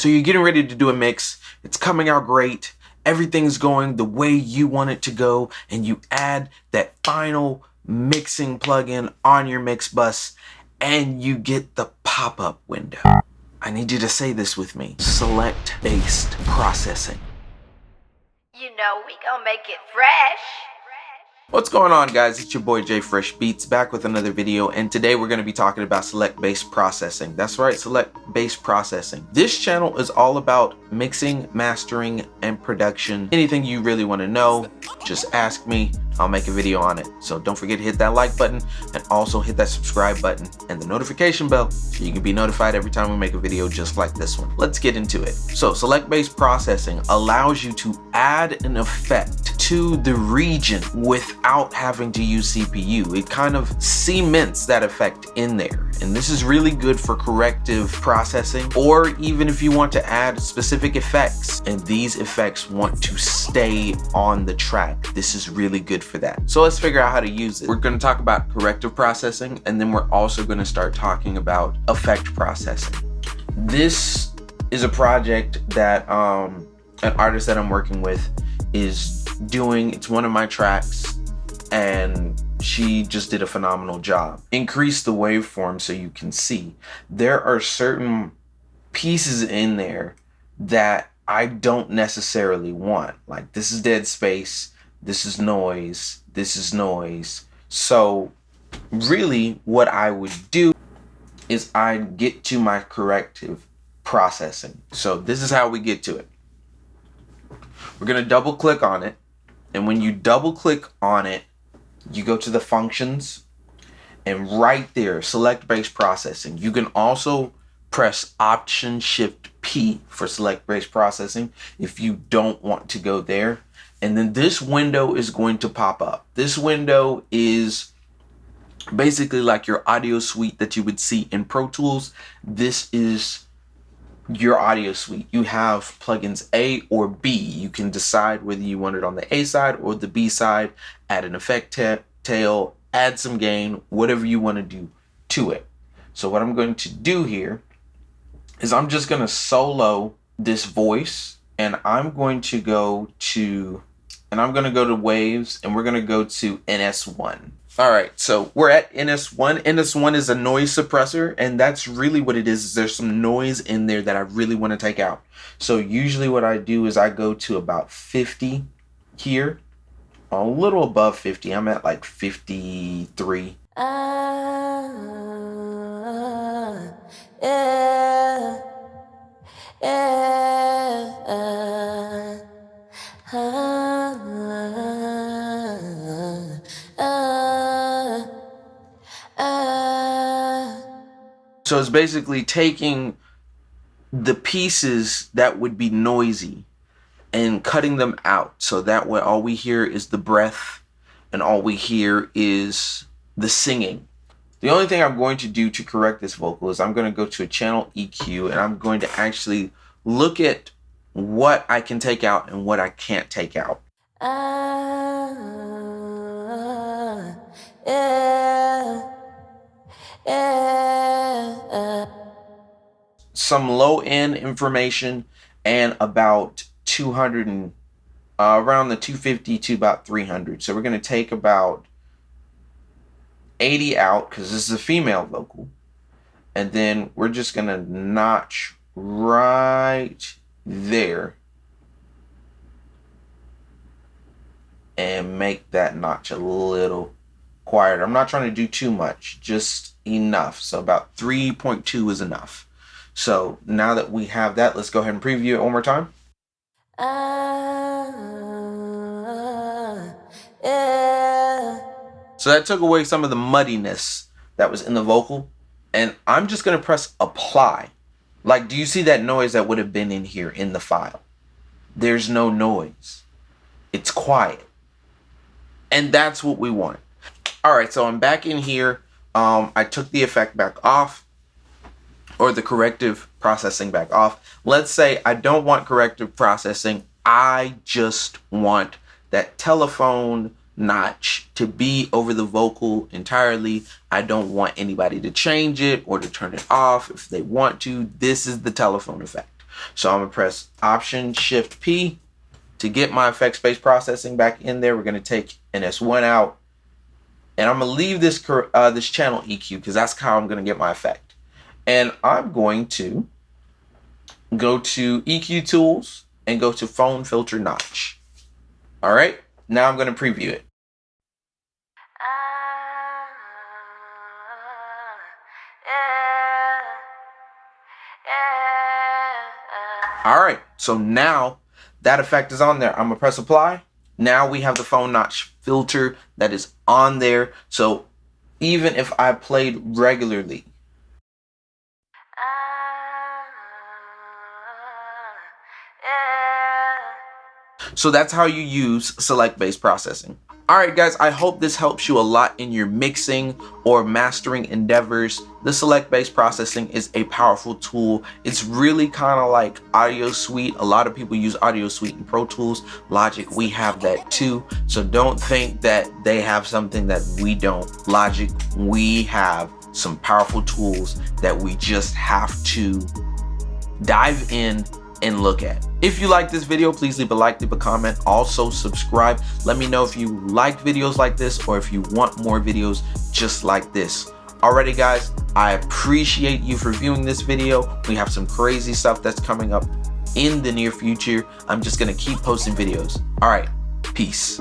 So you're getting ready to do a mix. It's coming out great. Everything's going the way you want it to go. And you add that final mixing plugin on your mix bus and you get the pop-up window. I need you to say this with me. Select-based processing. You know we gonna make it fresh. What's going on, guys? It's your boy J Fresh Beats back with another video, and today we're going to be talking about select-based processing. That's right, select-based processing. This channel is all about mixing, mastering, and production. Anything you really want to know, just ask me. I'll make a video on it. So don't forget to hit that like button and also hit that subscribe button and the notification bell so you can be notified every time we make a video just like this one. Let's get into it. So select-based processing allows you to add an effect to the region without having to use CPU. It kind of cements that effect in there. And this is really good for corrective processing, or even if you want to add specific effects and these effects want to stay on the track. This is really good for that. So let's figure out how to use it. We're going to talk about corrective processing, and then we're also going to start talking about effect processing. This is a project that an artist that I'm working with is doing. It's one of my tracks, and she just did a phenomenal job. Increase the waveform so you can see. There are certain pieces in there that I don't necessarily want. Like, this is dead space, this is noise, this is noise. So really what I would do is I'd get to my corrective processing. So this is how we get to it. We're gonna double click on it, and when you double click on it, you go to the functions, and right there, select based processing. You can also press Option Shift P for select based processing if you don't want to go there. And then this window is going to pop up. This window is basically like your audio suite that you would see in Pro Tools. This is your audio suite. You have plugins A or B. You can decide whether you want it on the A side or the B side. Add an effect tail, add some gain, whatever you want to do to it. So what I'm going to do here is I'm just going to solo this voice, and I'm going to go to waves, and we're going to go to NS1. All right, so we're at NS1. NS1 is a noise suppressor, and that's really what it is. There's some noise in there that I really want to take out. So usually what I do is I go to about 50 here, a little above 50. I'm at like 53. So it's basically taking the pieces that would be noisy and cutting them out, so that way all we hear is the breath and all we hear is the singing. The only thing I'm going to do to correct this vocal is I'm going to go to a channel EQ, and I'm going to actually look at what I can take out and what I can't take out. Some low end information, and about 200 and around the 250 to about 300. So we're going to take about 80 out because this is a female vocal, and then we're just going to notch right there and make that notch a little quieter. I'm not trying to do too much, just enough. So about 3.2 is enough. So now that we have that, let's go ahead and preview it one more time. So that took away some of the muddiness that was in the vocal, and I'm just going to press apply. Like, do you see that noise that would have been in here in the file? There's no noise. It's quiet. And that's what we want. All right, so I'm back in here. I took the effect back off, or the corrective processing back off. Let's say I don't want corrective processing. I just want that telephone notch to be over the vocal entirely. I don't want anybody to change it or to turn it off if they want to. This is the telephone effect. So I'm gonna press Option Shift P to get my effects-based processing back in there. We're gonna take an S1 out, and I'm gonna leave this this channel EQ because that's how I'm gonna get my effect. And I'm going to go to EQ Tools and go to Phone Filter Notch. All right, now I'm gonna preview it. All right, so now that effect is on there. I'm gonna press apply. Now we have the phone notch filter that is on there. So even if I played regularly, so that's how you use select-based processing. All right, guys, I hope this helps you a lot in your mixing or mastering endeavors. The select-based processing is a powerful tool. It's really kind of like Audio Suite. A lot of people use Audio Suite and Pro Tools. Logic, we have that too. So don't think that they have something that we don't. Logic, we have some powerful tools that we just have to dive in and look at. If you like this video, please leave a like, leave a comment, also subscribe. Let me know if you like videos like this or if you want more videos just like this. Alrighty guys, I appreciate you for viewing this video. We have some crazy stuff that's coming up in the near future. I'm just gonna keep posting videos. All right, peace.